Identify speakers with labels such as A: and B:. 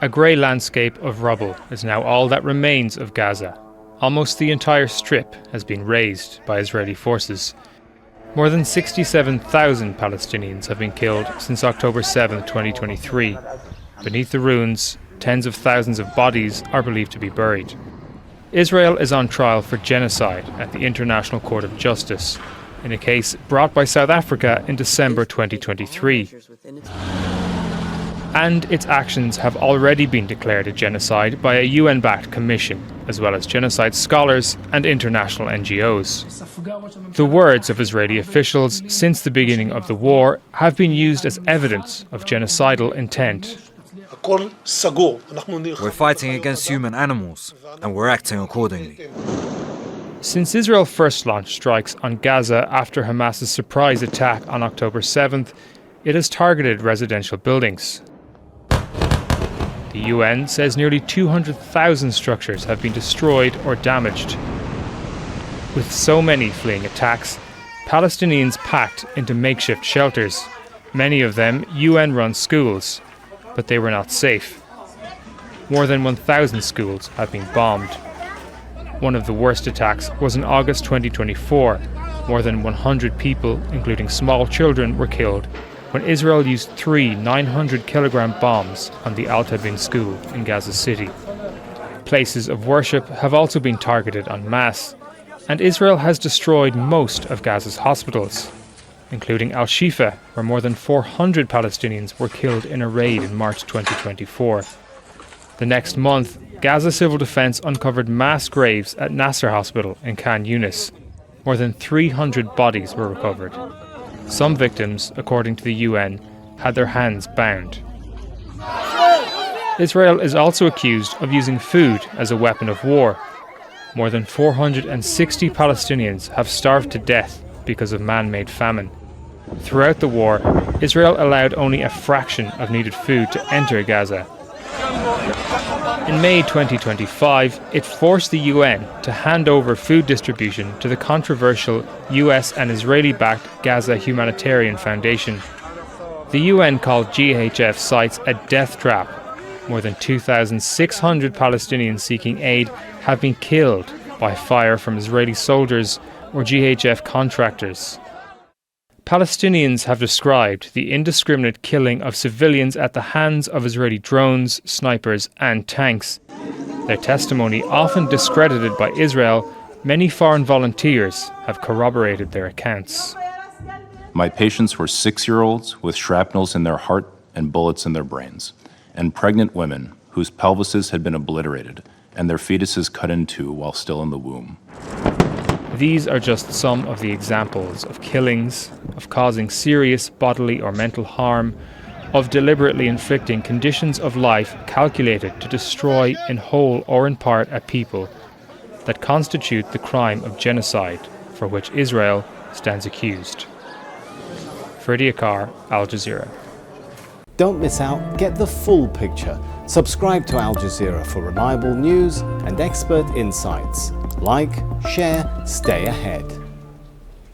A: A grey landscape of rubble is now all that remains of Gaza. Almost the entire strip has been razed by Israeli forces. More than 67,000 Palestinians have been killed since October 7, 2023. Beneath the ruins, tens of thousands of bodies are believed to be buried. Israel is on trial for genocide at the International Court of Justice, in a case brought by South Africa in December 2023. And its actions have already been declared a genocide by a UN-backed commission, as well as genocide scholars and international NGOs. The words of Israeli officials since the beginning of the war have been used as evidence of genocidal intent.
B: We're fighting against human animals, and we're acting accordingly.
A: Since Israel first launched strikes on Gaza after Hamas's surprise attack on October 7th, it has targeted residential buildings. The UN says nearly 200,000 structures have been destroyed or damaged. With so many fleeing attacks, Palestinians packed into makeshift shelters, many of them UN-run schools, but they were not safe. More than 1,000 schools have been bombed. One of the worst attacks was in August 2024. More than 100 people, including small children, were killed when Israel used 3 900-kilogram bombs on the Al-Tabin school in Gaza City. Places of worship have also been targeted en masse, and Israel has destroyed most of Gaza's hospitals, including Al-Shifa, where more than 400 Palestinians were killed in a raid in March 2024. The next month, Gaza Civil Defense uncovered mass graves at Nasser Hospital in Khan Yunis. More than 300 bodies were recovered. Some victims, according to the UN, had their hands bound. Israel is also accused of using food as a weapon of war. More than 460 Palestinians have starved to death because of man-made famine. Throughout the war, Israel allowed only a fraction of needed food to enter Gaza. In May 2025, it forced the UN to hand over food distribution to the controversial US and Israeli-backed Gaza Humanitarian Foundation. The UN called GHF sites a death trap. More than 2,600 Palestinians seeking aid have been killed by fire from Israeli soldiers or GHF contractors. Palestinians have described the indiscriminate killing of civilians at the hands of Israeli drones, snipers and tanks. Their testimony, often discredited by Israel, many foreign volunteers have corroborated their accounts.
C: My patients were 6-year-olds with shrapnels in their heart and bullets in their brains, and pregnant women whose pelvises had been obliterated and their fetuses cut in two while still in the womb.
A: These are just some of the examples of killings, of causing serious bodily or mental harm, of deliberately inflicting conditions of life calculated to destroy in whole or in part a people, that constitute the crime of genocide for which Israel stands accused. Freddie Akar, Al Jazeera.
D: Don't miss out, get the full picture. Subscribe to Al Jazeera for reliable news and expert insights. Like, share, stay ahead.